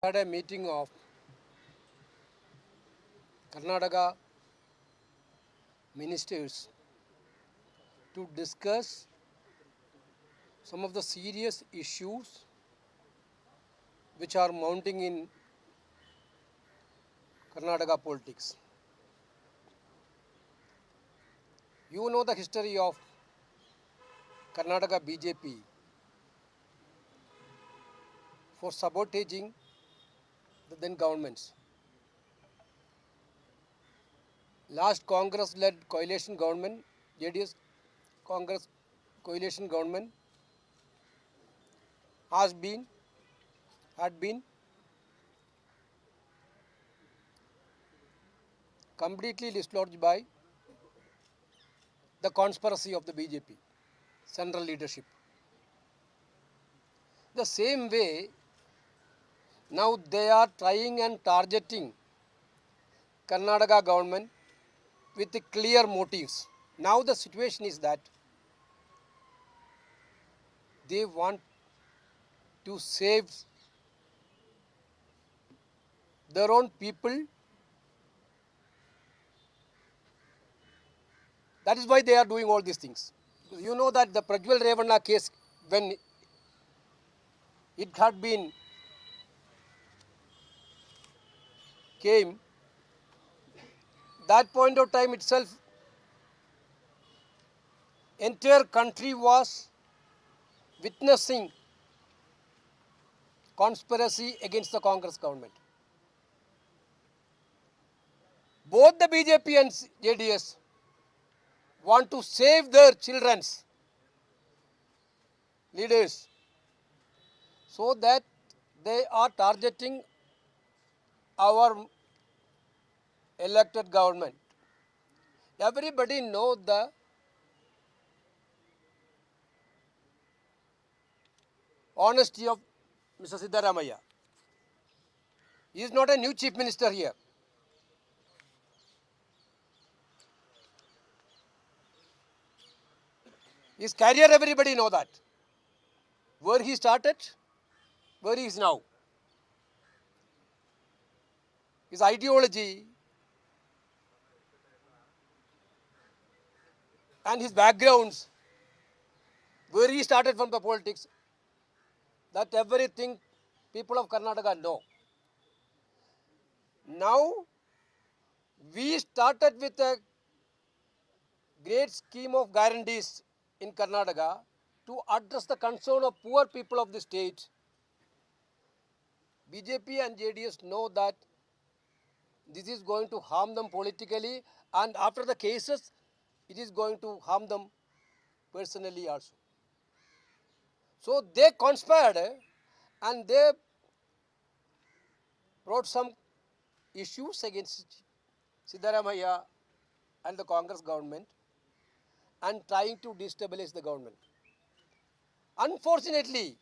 Had a meeting of Karnataka ministers to discuss some of the serious issues which are mounting in Karnataka politics. You know the history of Karnataka BJP for sabotaging the then governments. Last Congress-led coalition government, JDS Congress coalition government, had been completely dislodged by the conspiracy of the BJP central leadership. The same way, now they are trying and targeting Karnataka government with clear motives. Now the situation is that they want to save their own people. That is why they are doing all these things. You know that the Prajwal Revanna case, when it had been came, that point of time itself, entire country was witnessing conspiracy against the Congress government. Both the BJP and JDS want to save their children's leaders, so that they are targeting our elected government. Everybody knows the honesty of Mr. Siddaramaiah. He is not a new chief minister here. His career, everybody know that. Where he started, where he is now. His ideology and his backgrounds, where he started from the politics, that everything people of Karnataka know. Now, we started with a great scheme of guarantees in Karnataka to address the concern of poor people of the state. BJP and JDS know that this is going to harm them politically, and after the cases, it is going to harm them personally also. So they conspired and they brought some issues against Siddaramaiah and the Congress government and trying to destabilize the government. Unfortunately,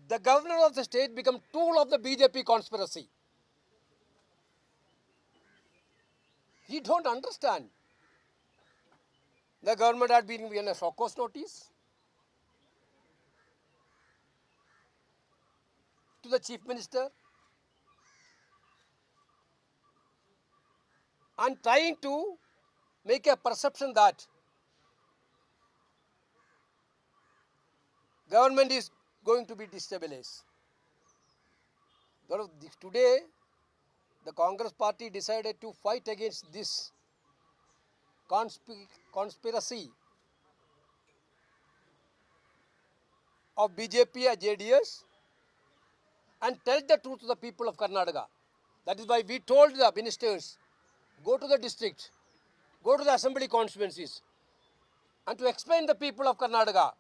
the governor of the state became tool of the BJP conspiracy. He don't understand. The government had been given a shock cause notice to the chief minister and trying to make a perception that government is going to be destabilized. Today, the Congress party decided to fight against this conspiracy of BJP and JDS and tell the truth to the people of Karnataka. That is why we told the ministers, go to the district, go to the assembly constituencies, and to explain the people of Karnataka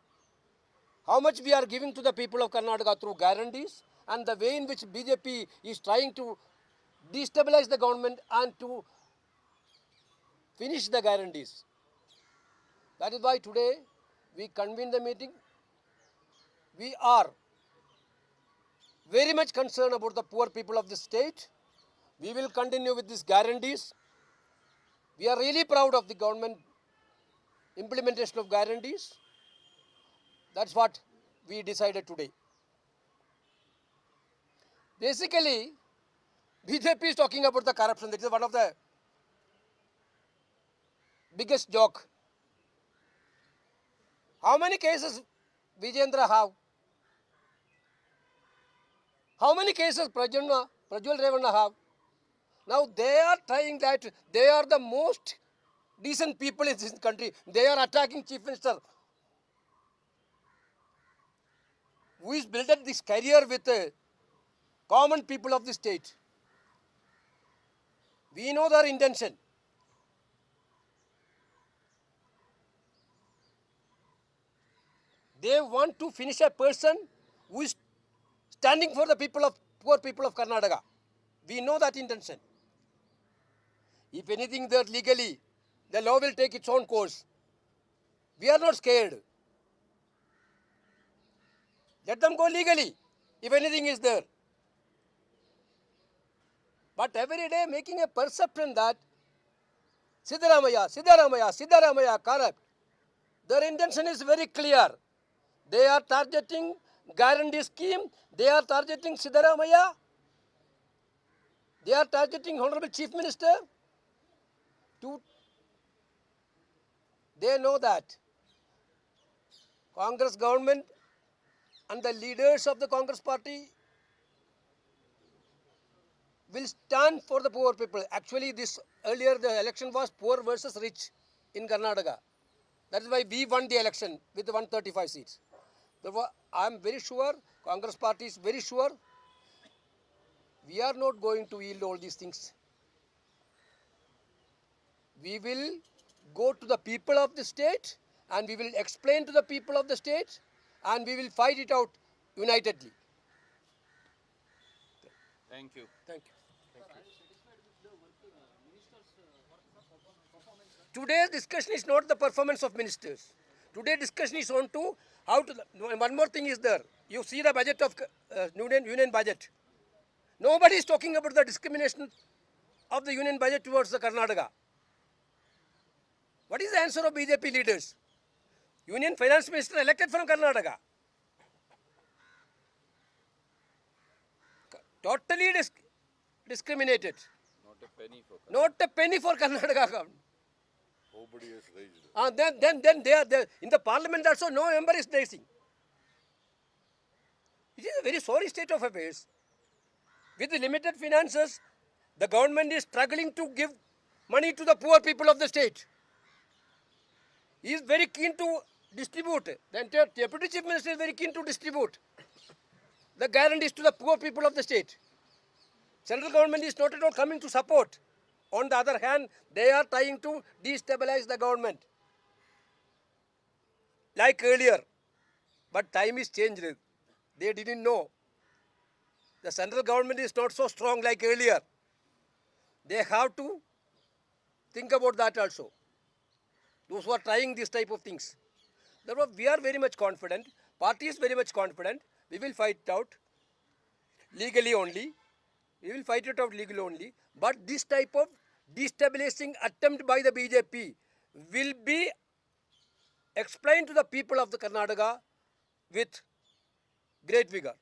how much we are giving to the people of Karnataka through guarantees and the way in which BJP is trying to destabilize the government and to finish the guarantees. That is why today we convened the meeting. We are very much concerned about the poor people of the state. We will continue with these guarantees. We are really proud of the government implementation of guarantees. That's what we decided today. Basically, BJP is talking about the corruption. That is one of the biggest joke. How many cases Vijendra have? How many cases Prajwal Revanna have? Now they are trying that they are the most decent people in this country. They are attacking Chief Minister, who is built this career with common people of the state. We know their intention. They want to finish a person who is standing for the people of poor people of Karnataka. We know that intention. If anything there legally, the law will take its own course. We are not scared. Let them go legally, if anything is there. But every day making a perception that Siddaramaiah, corrupt. Their intention is very clear. They are targeting guarantee scheme. They are targeting Siddaramaiah. They are targeting Honorable Chief Minister. They know that Congress government and the leaders of the Congress party will stand for the poor people. Actually, earlier the election was poor versus rich in Karnataka. That is why we won the election with 135 seats. Therefore, I am very sure, Congress party is very sure, we are not going to yield all these things. We will go to the people of the state and we will explain to the people of the state and we will fight it out unitedly. Thank you. Thank you. Today's discussion is not the performance of ministers. Today's discussion is on to how to. One more thing is there. You see the budget of union budget. Nobody is talking about the discrimination of the union budget towards the Karnataka. What is the answer of BJP leaders? Union finance minister elected from Karnataka. Totally discriminated. Not a penny for Karnataka government. Nobody has raised it. Then they are there. In the parliament also no member is raising. It is a very sorry state of affairs. With the limited finances, the government is struggling to give money to the poor people of the state. He is very keen to distribute. The entire deputy chief minister is very keen to distribute the guarantees to the poor people of the state. Central government is not at all coming to support. On the other hand, they are trying to destabilize the government. Like earlier. But time is changed. They didn't know. The central government is not so strong like earlier. They have to think about that also. Those who are trying this type of things. Therefore, we are very much confident. Party is very much confident. We will fight it out legally only. We will fight it out legally only. But this type of destabilizing attempt by the BJP will be explained to the people of the Karnataka with great vigor.